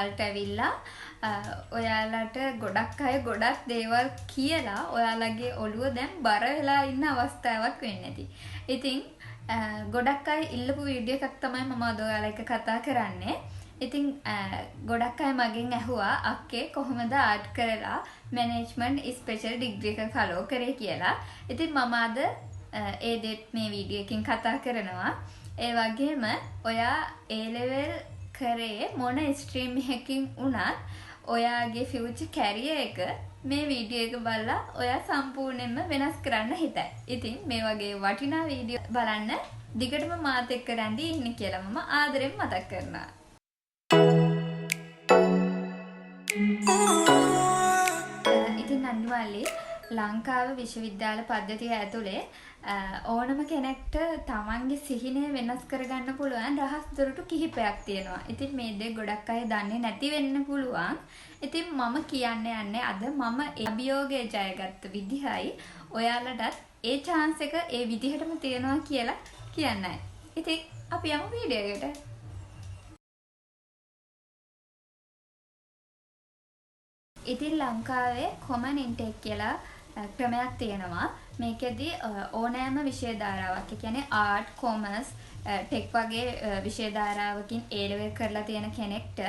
ඔයාලට ඇවිල්ලා ඔයාලට ගොඩක් අය ගොඩක් දේවල් කියලා ඔයාලගේ ඔළුව දැන් බර වෙලා ඉන්න අවස්ථාවක් වෙන්නේ නැති. ඉතින් ගොඩක් අය ඉල්ලපු වීඩියෝ එකක් තමයි මම අද ඔයාලා එක්ක කතා කරන්නේ. ඉතින් ගොඩක් අය මගෙන් ඇහුවා අක්කේ කොහොමද ආර්ට් කරලා මැනේජ්මන්ට් ස්පෙෂල් ඩිග්‍රී එක ෆලෝ කරේ කියලා. ඉතින් මම අද ඒ දෙත් මේ වීඩියෝ එකකින් කතා කරනවා. ඒ වගේම ඔයා A level කරේ මොන ස්ට්‍රීම් එකකින් වුණත් ඔයාගේ ෆියුචර් කැරියර් එක මේ වීඩියෝ එක බලලා ඔයා සම්පූර්ණයෙන්ම වෙනස් කරන්න හිතයි. ඉතින් මේ වගේ වටිනා වීඩියෝ බලන්න දිගටම මාත් එක්ක රැඳී ඉන්න කියලා මම ආදරෙන් මතක් කරනවා. ඉතින් අනිවාර්යලි ලංකාවේ විශ්වවිද්‍යාල පද්ධතිය ඇතුලේ ඕනම කෙනෙක්ට තමන්ගේ සිහිනය වෙනස් කරගන්න පුළුවන් රහස් දොරටු කිහිපයක් තියෙනවා. ඉතින් මේ දේ ගොඩක් අය දන්නේ නැති වෙන්න පුළුවන්. ඉතින් මම කියන්න යන්නේ අද මම අභියෝගය ජයගත්ත විදිහයි ඔයාලටත් ඒ chance එක ඒ විදිහටම තියෙනවා කියලා කියන්නයි. ඉතින් අපි යමු වීඩියෝ එකට. ඉතින් ලංකාවේ common intake කියලා ක්‍රමයක් තියෙනවා. මේකෙදි ඕනෑම විෂය ධාරාවක්, ඒ කියන්නේ ආර්ට්, කොමර්ස්, ටෙක් වගේ විෂය ධාරාවකින් A level කරලා තියෙන කෙනෙක්ට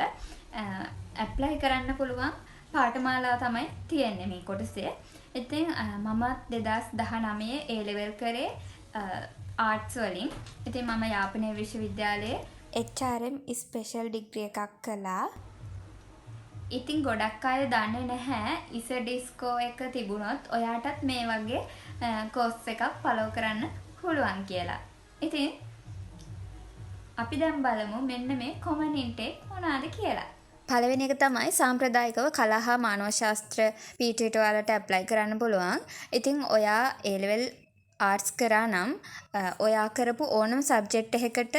ඇප්ලයි කරන්න පුළුවන් පාඨමාලා තමයි තියෙන්නේ මේ කොටසේ. ඉතින් මම 2019 A level කරේ ආර්ට්ස් වලින්. ඉතින් මම යාපනයේ විශ්වවිද්‍යාලයේ HRM ස්පෙෂල් ඩිග්‍රී එකක් කළා. ඉතින් ගොඩක් අය දන්නේ නැහැ ඉසඩිස්කෝ එක තිබුණොත් ඔයාටත් මේ වගේ කෝස් එකක් ෆලෝ කරන්න පුළුවන් කියලා. ඉතින් අපි දැන් බලමු මෙන්න මේ common intake මොනවාද කියලා. පළවෙනි එක තමයි සාම්ප්‍රදායිකව කලා හා මානව ශාස්ත්‍ර PTට ඔයාලට ඇප්ලයි කරන්න පුළුවන්. ඉතින් ඔයා A level ආර්ට්ස් කරා නම් ඔයා කරපු ඕනම සබ්ජෙක්ට් එකකට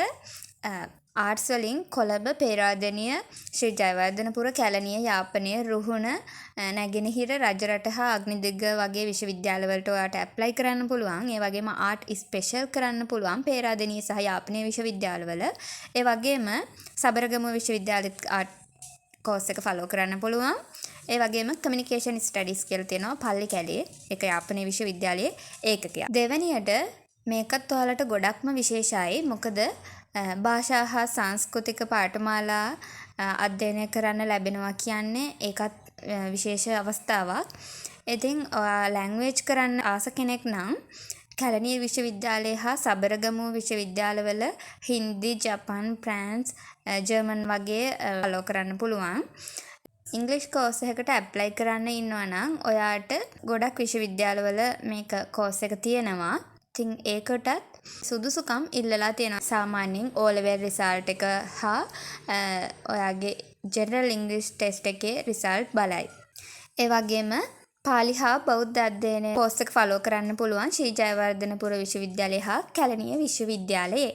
ආර්ට්ස් වලින් කොළඹ, පේරාදෙණිය, ශ්‍රී ජයවර්ධනපුර, කැලණිය, යාපනය, රුහුණ, නැගෙනහිර, රජරට හා අග්නිදිග්ග වගේ විශ්වවිද්‍යාල වලට ඔයාට ඇප්ලයි කරන්න පුළුවන්. ඒ වගේම ආර්ට් ස්පෙෂල් කරන්න පුළුවන් පේරාදෙණිය සහ යාපනය විශ්වවිද්‍යාලවල. ඒ වගේම සබරගමුව විශ්වවිද්‍යාලෙත් ආර්ට් කෝස් එක ෆලෝ කරන්න පුළුවන්. ඒ වගේම කමියුනිකේෂන් ස්ටඩීස් කියලා තියෙනවා පල්ලි කැලේ. ඒක යාපනය විශ්වවිද්‍යාලයේ ඒකකයක්. දෙවැනියට මේකත් ඔයාලට ගොඩක්ම විශේෂයි. මොකද භාෂා හා සංස්කෘතික පාඨමාලා අධ්‍යයනය කරන්න ලැබෙනවා කියන්නේ ඒකත් විශේෂ අවස්ථාවක්. ඉතින් ලැන්ග්වේජ් කරන්න ආස කෙනෙක් නම් කැලණිය විශ්වවිද්‍යාලය හා සබරගමුව විශ්වවිද්‍යාලවල හින්දි, ජපන්, ප්‍රෑන්ස්, ජර්මන් වගේ ෆලෝ කරන්න පුළුවන්. ඉංග්‍රීසි කෝස් එකකට ඇප්ලයි කරන්න ඉන්නවා නම් ඔයාට ගොඩක් විශ්වවිද්‍යාලවල මේක කෝස් එක තියෙනවා. ඉතින් ඒකටත් සුදුසුකම් ඉල්ලලා තියෙනවා. සාමාන්‍යයෙන් O level result එක හා ඔයාගේ general English test එකේ result බලයි. ඒ වගේම පාලි හා බෞද්ධ අධ්‍යයනයේ කෝස් එක ෆලෝ කරන්න පුළුවන් ශ්‍රී ජයවර්ධනපුර විශ්වවිද්‍යාලය හා කැලණිය විශ්වවිද්‍යාලයේ.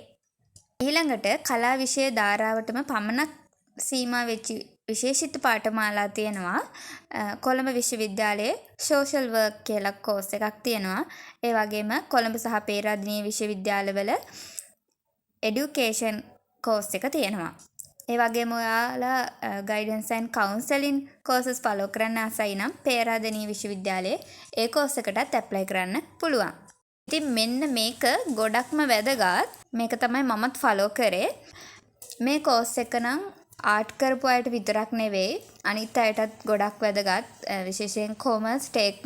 ඊළඟට කලා විෂය ධාරාවටම පමණක් සීමා වෙච්ච විශේෂිත පාඨමාලා තියෙනවා. කොළඹ විශ්වවිද්‍යාලයේ social work කියලා කෝස් එකක් තියෙනවා. ඒ වගේම කොළඹ සහ පේරාදෙණිය විශ්වවිද්‍යාලවල education කෝස් එක තියෙනවා. ඒ වගේම ඔයාලා guidance and counseling courses follow කරන්න ආසයි නම් පේරාදෙණිය විශ්වවිද්‍යාලයේ ඒ කෝස් එකටත් ඇප්ලයි කරන්න පුළුවන්. ඉතින් මෙන්න මේක ගොඩක්ම වැදගත්. මේක තමයි මමත් ෆලෝ කරේ. මේ කෝස් එක නම් ආර්ට් කරපු අයට විතරක් නෙවෙයි අනිත් අයටත් ගොඩක් වැදගත්. විශේෂයෙන් කොමර්ස්, ටෙක්,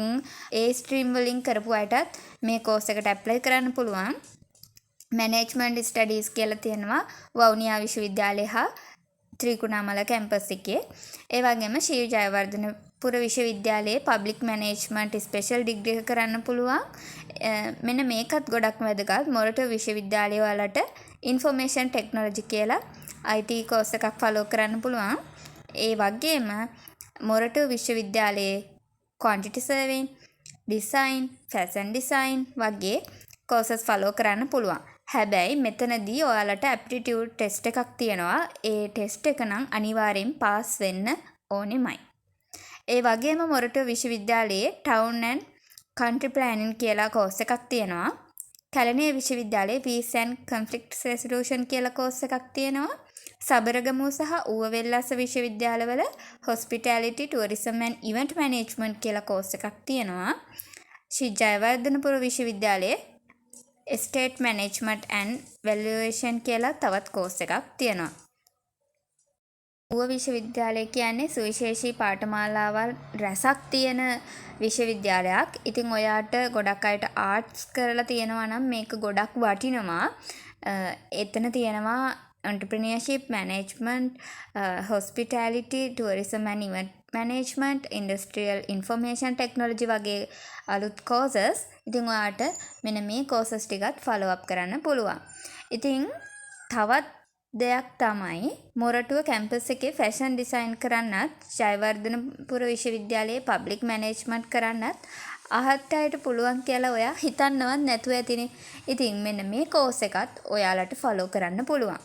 ඒ ස්ට්‍රීම් වලින් කරපු අයටත් මේ කෝස් එකට ඇප්ලයි කරන්න පුළුවන්. මැනේජ්මන්ට් ස්ටඩීස් කියලා තියෙනවා වවුනියා විශ්වවිද්‍යාලය හා ත්‍රිකුණාමල කැම්පස් එකේ. ඒ වගේම ශ්‍රී ජයවර්ධනපුර විශ්වවිද්‍යාලයේ පබ්ලික් මැනේජ්මන්ට් ස්පෙෂල් ඩිග්‍රී එක කරන්න පුළුවන්. මෙන්න මේකත් ගොඩක් වැදගත්. මොරටුව විශ්වවිද්‍යාලය වලට ඉන්ෆර්මේෂන් ටෙක්නොලොජි කියලා IT කෝස් එකක් ෆලෝ කරන්න පුළුවන්. ඒ වගේම මොරටුව විශ්වවිද්‍යාලයේ quantity surveying, design, fashion design වගේ courses ෆලෝ කරන්න පුළුවන්. හැබැයි මෙතනදී ඔයාලට aptitude test එකක් තියෙනවා. ඒ test එක නම් අනිවාර්යෙන් පාස් වෙන්න ඕනෙමයි. ඒ වගේම මොරටුව විශ්වවිද්‍යාලයේ town and country planning කියලා course එකක් තියෙනවා. කැලණිය විශ්වවිද්‍යාලයේ Peace and Conflict Resolution කියලා කෝස් එකක් තියෙනවා. සබරගමුව සහ ඌව වෙල්ලස්ස විශ්වවිද්‍යාලවල Hospitality Tourism and Event Management කියලා කෝස් එකක් තියෙනවා. ශ්‍රී ජයවර්ධනපුර විශ්වවිද්‍යාලයේ Estate Management and Valuation කියලා තවත් කෝස් එකක් තියෙනවා. ඌව විශ්වවිද්‍යාලය කියන්නේ සුවිශේෂී පාඨමාලාවල් රැසක් තියෙන විශ්වවිද්‍යාලයක්. ඉතින් ඔයාට ගොඩක් අයට ආර්ට්ස් කරලා තියෙනවා නම් මේක ගොඩක් වටිනවා. එතන තියෙනවා entrepreneurship management, hospitality, tourism and event management, industrial information technology වගේ අලුත් courses. ඉතින් ඔයාට මෙන්න මේ courses ටිකත් follow up කරන්න පුළුවන්. ඉතින් තවත් දෙයක් තමයි මොරටුව කැම්පස් එකේ ෆැෂන් ඩිසයින් කරන්නත් ජයවර්ධනපුර විශ්වවිද්‍යාලයේ පබ්ලික් මැනේජ්මන්ට් කරන්නත් අහත් අයට පුළුවන් කියලා ඔයා හිතන්නවත් නැතුව ඇතිනේ. ඉතින් මෙන්න මේ කෝස් එකත් ඔයාලට ෆලෝ කරන්න පුළුවන්.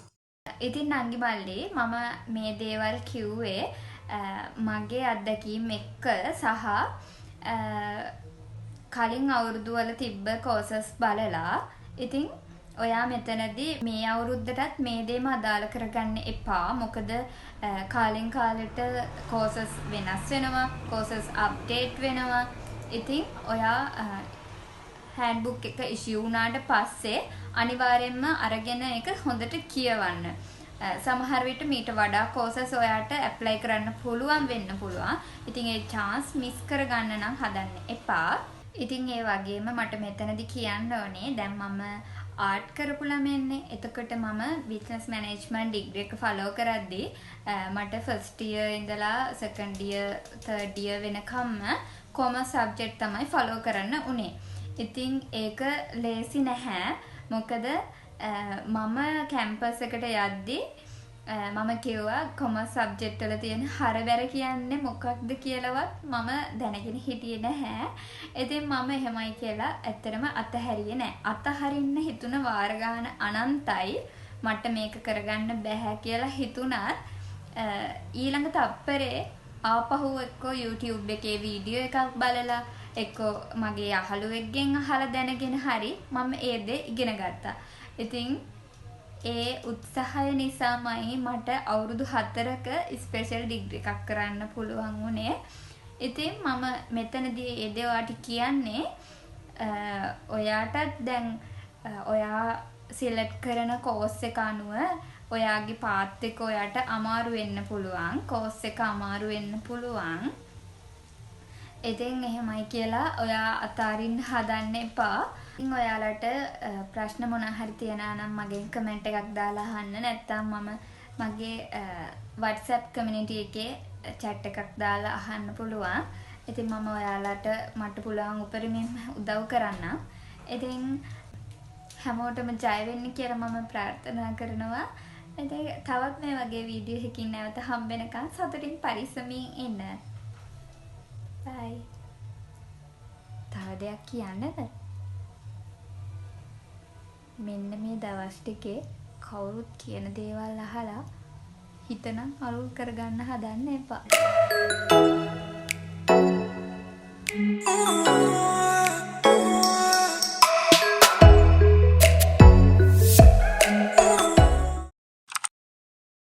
ඉතින් නංගි මල්ලි මම මේ දේවල් කිව්වේ මගේ අත්දැකීම් එක්ක සහ කලින් අවුරුදු වල තිබ්බ කෝසස් බලලා. ඉතින් ඔයා මෙතනදී මේ අවුරුද්දටත් මේ දේම අදාළ කරගන්න එපා. මොකද කාලෙන් කාලෙට කෝසස් වෙනස් වෙනවා, කෝසස් අප්ඩේට් වෙනවා. ඉතින් ඔයා හෑන්ඩ්බුක් එක ඉෂියු වුණාට පස්සේ අනිවාර්යෙන්ම අරගෙන ඒක හොඳට කියවන්න. සමහර විට මීට වඩා කෝසස් ඔයාට ඇප්ලයි කරන්න පුළුවන් වෙන්න පුළුවන්. ඉතින් ඒ chance මිස් කරගන්න නම් හදන්න එපා. ඉතින් ඒ වගේම මට මෙතනදී කියන්න ඕනේ දැන් මම ආර්ට් කරපු ළමෙන්නේ. එතකොට මම බිස්නස් මැනේජ්මන්ට් ඩිග්‍රී එක ෆලෝ කරද්දී මට ෆස්ට් ඉයර් ඉඳලා සෙකන්ඩ් ඉයර් තර්ඩ් ඉයර් වෙනකම්ම කොමර්ස් සබ්ජෙක්ට් තමයි ෆලෝ කරන්න උනේ. ඉතින් ඒක ලේසි නැහැ. මොකද මම කැම්පස් එකට යද්දී මම කිව්වා කොමර්ස් සබ්ජෙක්ට් වල තියෙන හරවැර කියන්නේ මොකක්ද කියලාවත් මම දැනගෙන හිටියේ නැහැ. ඉතින් මම එහෙමයි කියලා ඇත්තටම අතහැරියේ නැහැ. අතහරින්න හිතුන වාර ගන්න අනන්තයි. මට මේක කරගන්න බැහැ කියලා හිතුණත් ඊළඟ තප්පරේ ආපහු එක්කෝ YouTube එකේ වීඩියෝ එකක් බලලා එක්කෝ මගේ යහළුවෙක්ගෙන් අහලා දැනගෙන හරි මම ඒ දේ ඉගෙන ගත්තා. ඉතින් ඒ උත්සාහය නිසාමයි මට අවුරුදු 4ක ස්පෙෂල් ඩිග්‍රී එකක් කරන්න පුළුවන් වුණේ. ඉතින් මම මෙතනදී ඒ දේවාට කියන්නේ ඔයාටත් දැන් ඔයා සිලෙක්ට් කරන කෝස් එක අනුව ඔයාගේ පාත් එක ඔයාට අමාරු වෙන්න පුළුවන්. කෝස් එක අමාරු වෙන්න පුළුවන්. ඉතින් එහෙමයි කියලා ඔයා අතාරින්න හදන්න එපා. ඉතින් ඔයාලට ප්‍රශ්න මොනවා හරි තියෙනවා නම් මගෙන් කමෙන්ට් එකක් දාලා අහන්න. නැත්නම් මම මගේ WhatsApp community එකේ chat එකක් දාලා අහන්න පුළුවන්. ඉතින් මම ඔයාලට මට පුළුවන් උපරිමයෙන් උදව් කරන්නම්. ඉතින් හැමෝටම ජය වෙන්න කියලා මම ප්‍රාර්ථනා කරනවා. ඉතින් තවත් මේ වගේ වීඩියෝ එකකින් නැවත හම්බ වෙනකන් සතුටින් පරිස්සමින් ඉන්න. බයි. තව දෙයක් කියන්නද? මෙන්න මේ දවස් ටිකේ කවුරුත් කියන දේවල් අහලා හිතනම් අලුත් කරගන්න හදන්න එපා.